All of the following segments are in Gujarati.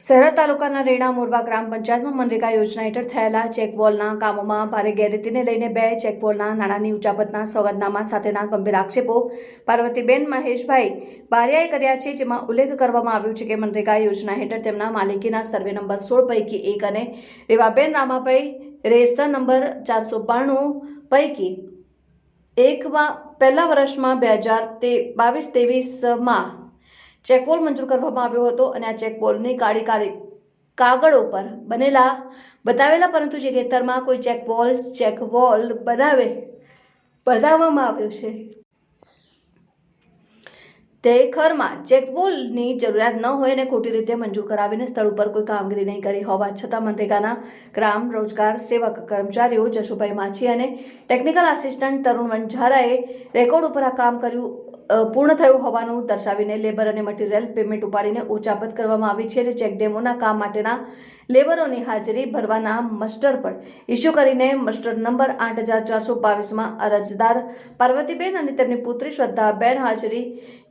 શહેરા તાલુકાના રેણા મોરવા ગ્રામ પંચાયતમાં મનરેગા યોજના હેઠળ થયેલા ચેકવોલના કામોમાં ભારે ગેરરીતિને લઈને 2 ચેકવોલના નાણાંની ઉચાપતના સોગંદનામા સાથેના ગંભીર આક્ષેપો પાર્વતીબેન મહેશભાઈ બારિયાએ કર્યા છે, જેમાં ઉલ્લેખ કરવામાં આવ્યો છે કે મનરેગા યોજના હેઠળ તેમના માલિકીના સર્વે નંબર 16 પૈકી 1 અને રેવાબેન રામાભાઈ રેસન નંબર 492 પૈકી 1 પહેલા વર્ષમાં 2022-23માં ચેકવોલ મંજૂર કરવામાં આવ્યો હતો અને આ ચેકવોલની કાળી કાગળો પર બનેલા બતાવેલા, પરંતુ જે ખેતરમાં કોઈ ચેકવોલ બનાવવામાં આવ્યો છે તે ખરમાં ચેકવોલની જરૂરિયાત ન હોય અને ખોટી રીતે મંજૂર કરાવીને સ્થળ ઉપર કોઈ કામગીરી નહીં કરી હોવા છતાં મનરેગાના ગ્રામ રોજગાર સેવક કર્મચારીઓ જશુભાઈ માછી અને ટેકનિકલ આસિસ્ટન્ટ તરુણ વંજારાએ રેકોર્ડ ઉપર આ કામ પૂર્ણ થયું હોવાનું દર્શાવીને લેબર અને મટીરિયલ પેમેન્ટ ઉપાડીને ઉચાપત કરવામાં આવી છે અને ચેકડેમોના કામ માટેના લેબરોની હાજરી ભરવાના મસ્ટર પણ ઇસ્યુ કરીને મસ્ટર નંબર 8422માં અરજદાર પાર્વતીબેન અને તેમની પુત્રી શ્રદ્ધાબેન હાજરી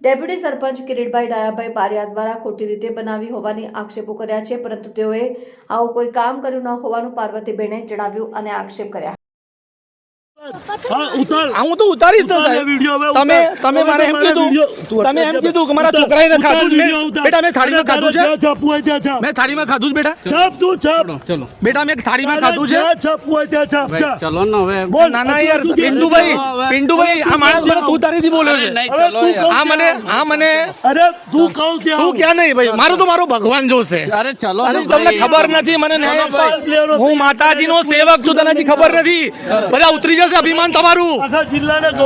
ડેપ્યુટી સરપંચ કિરીટભાઈ ડાયાભાઈ બારિયા દ્વારા ખોટી રીતે બનાવી હોવાની આક્ષેપો કર્યા છે, પરંતુ તેઓએ આવું કોઈ કામ કર્યું ન હોવાનું પાર્વતીબેને જણાવ્યું અને આક્ષેપ કર્યા। હું તો ઉતારીશ તો સાહેબ, તમે મને એમ કીધું કે મારા છોકરાએ ખાધું છે બેટા, મેં થાળીમાં ખાધું છે, મેં થાળીમાં ખાધું છે બેટા, છાપ તું છાપ, ચલો બેટા મેં થાળીમાં ખાધું છે, છાપ હોય ત્યાં છાપ, ચલો ને હવે ના ના યાર પિન્ટુભાઈ આ માણસ મને તું તારીથી બોલ્યો છે, આ મને અરે તું કહું ત્યાં તું ક્યાં નહીં ભાઈ, મારું તો મારો ભગવાન જોશે, અરે ચલો તમને ખબર નથી, મને હું માતાજીનો સેવક છું, તને ખબર નથી, બધા ઉતરી જશે અભિમાન તમારું।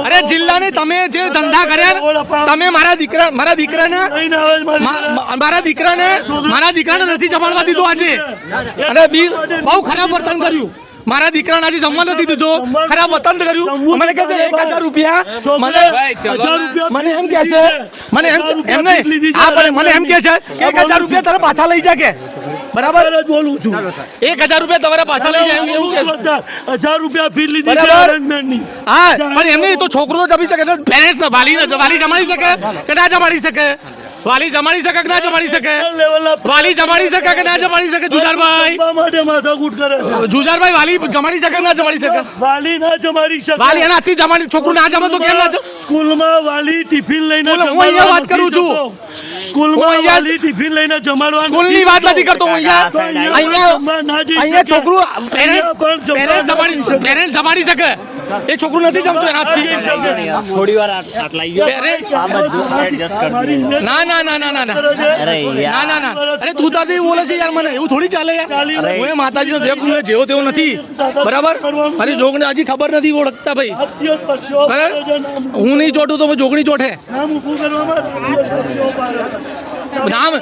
અરે જિલ્લાને તમે જે ધંધા કર્યા, તમે મારા દીકરાને નથી જમાડવા દીધો આજે, અને બહુ ખરાબ વર્તન કર્યું, મારા દીકરાને આજે જમવા નથી દીધો, ખરાબ વર્તન કર્યું, મને કહે છે 1000 રૂપિયા, મને એમ કહે છે, મને એમ કહે છે કે 1000 રૂપિયા તારે પાછા લઈ જા, કે બરાબર જ બોલું છું, 1000 રૂપિયા તમારે પાછા લઈ જાય એવું કે 1000 રૂપિયા ફી લીધી છે અરેન્જમેન્ટની। હા પણ એમને તો છોકરો તો જમી શકે, પેરેન્ટ્સ વાલી જમાડી શકે કે ના જમાડી શકે, વાલી જમાડી શકે કે ના જમાડી શકે, વાલી જમાડી શકે કે ના જમાડી શકે, જુજારભાઈ માટે માથાકૂટ કરે છે, જુજારભાઈ વાલી જમાડી શકે કે ના જમાડી શકે, વાલી ના જમાડી શકે, વાલી એના હાથથી જમાડી, છોકરું ના જમે તો કેમ ના સ્કૂલમાં વાલી ટિફિન લઈને હું અહીંયા વાત કરું છું, સ્કૂલમાં વાલી ટિફિન લઈને જમાડવાનું, સ્કૂલની વાત નથી કરતો હું, અહીંયા છોકરું પેરેન્ટ જમાડી શકે, એ છોકરું નથી જમતું એના હાથથી, થોડી વાર આટલા ના ના ના ના ના ના ના ના અરે તું તારી બોલે છે યાર, મને એવું થોડી ચાલે યાર, હું માતાજીનો સેવક છું, જેવો તેવો નથી, બરાબર, અરે જોગણી હજી ખબર નથી ઓળખતા ભાઈ, હું નહીં ચોટું તો જોગણી ચોટે, નામ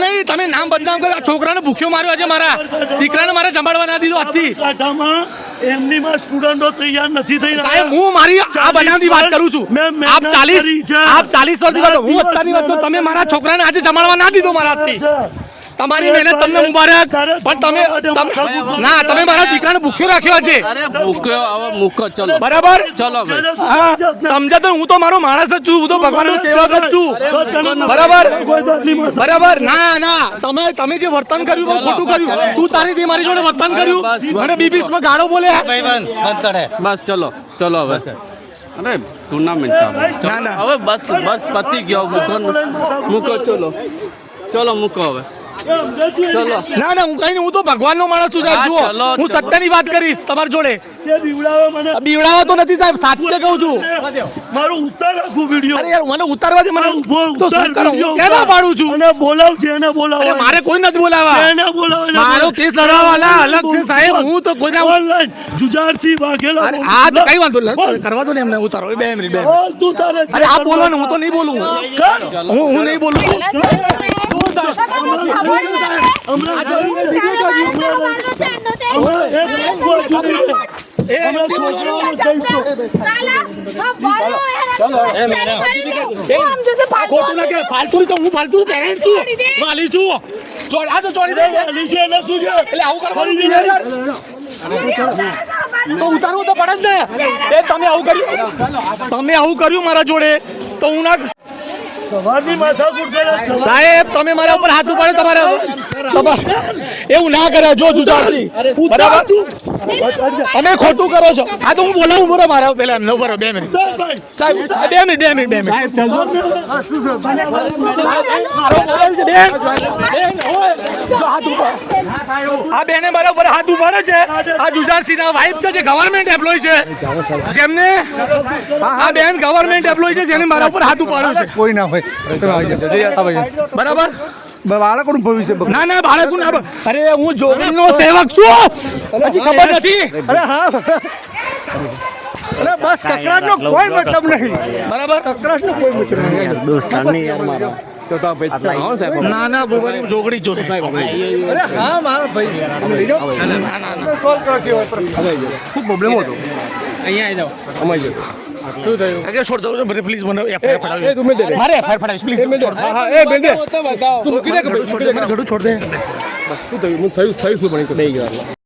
નહીં, તમે નામ બદનામ કરો, છોકરાને ભૂખ્યો માર્યો છે, મારા દીકરાને મારે જમાડવા ના દીધો આજથી, એમની માં સ્ટુડન્ટો તૈયાર નથી થઈ સાહેબ, હું મારી આ બનાવની વાત કરું છું, આપ 40 વર્ષથી વાત, હું અત્યારની વાત કરું, તમે મારા છોકરાને આજે જમાડવા ના દીધો મારા હાથથી, તમારી મહેનત તમને મુબારક, પણ તમે મારા દીકરાને ભૂખ્યો રાખ્યો છે, મૂકો ચલો બરાબર, ચલો સમજા તો હું તો મારો માણસ જ છું, હું તો ભગવાનનો સેવક જ છું, બરાબર, ના ના તમે જે વર્તન કર્યું બહુ ખોટું કર્યું, તું તારીથી મારી જોડે વર્તન કર્યું, મને બીબીસમાં ગાળો બોલ્યા, બસ ચલો હવે, અરે ટુર્નામેન્ટ હવે બસ પતી ગયો, મૂકો ચલો મૂકો હવે, ના ના હું કઈ નહીં, હું તો ભગવાનનો માણસ છું સાહેબ, જુઓ હું સત્યની વાત કરીશ તમારી જોડે, બીવડાવો તો નથી સાહેબ, સાચે કહું છું, મારું ઉતાર આખું વિડિયો, અરે યાર મને ઉતારવા દે, મને તો શું કરું, હું કેના પાડું છું, અને બોલાવ છે એને બોલાવો, મારે કોઈ નથી બોલાવા, એને બોલાવો, મારો કેસ લડવાવાળા અલગ છે સાહેબ, હું તો કોઈના ઓનલાઈન જુજારસિંહ વાઘેલા, આ તો કઈ વાંધો નહીં, કરવા દો ને એમને ઉતારો, 2 મિનિટ તું તારે અરે આપ બોલો ને, હું તો નહીં બોલું, હું નહીં બોલું, ફાલતુ પેરેન્ટ છું, વાલી છું, આ તો ચોરી દે, એટલે આવું કરવાનું તો ઉતારવું તો પડે જ ને, તમે આવું કર્યું મારા જોડે તો હું ના સવારની માથાકૂટ કરે સાહેબ, તમે મારા ઉપર હાથ ઉપાડો, તમારે એવું ના કરે જો જુજારથી બરાબર તમે ખોટું કરો છો આ તો હું બોલાવું બરો મારા પેલા એમને બરો 2 મિનિટ સાહેબ 2 મિનિટ આ બેને મારા ઉપર હાથ ઉપાડે છે આ જુજારસિંહ ના વાઇફ છે જે ગવર્નમેન્ટ એમ્પ્લોય છે જેમને આ બેન ગવર્નમેન્ટ એમ્પ્લોય છે જેને મારા ઉપર હાથ ઉપાડ્યો છે કોઈ ના હોય બરાબર બાળકોનું ભવિષ્ય ના ના બાળકો ના અરે હું જોગણીનો સેવક છું હજી ખબર નથી અરે હા અરે બસ કકરાટનો કોઈ મતલબ નહીં બરાબર કકરાટનો કોઈ મતલબ નહીં ના ના ગોગરી જોગણી જો અરે હા મારા ભાઈ લઈ જાઓ સોલ્વ કરો છો ખૂબ પ્રોબ્લેમ હતો અહીંયા આવી જાઓ અમાઈ જાઓ શું થયું અગે છોડ દો મને પ્લીઝ મને એફઆઈઆર ફડાવી એ તું મેં દે મારે એફઆઈઆર ફડાવી પ્લીઝ છોડ હા એ બેન દે તો બતાવો તું મૂકી દે કે છોડ દે મને ઘડું છોડ દે શું થયું હું થયું શું બની દઈ ગયો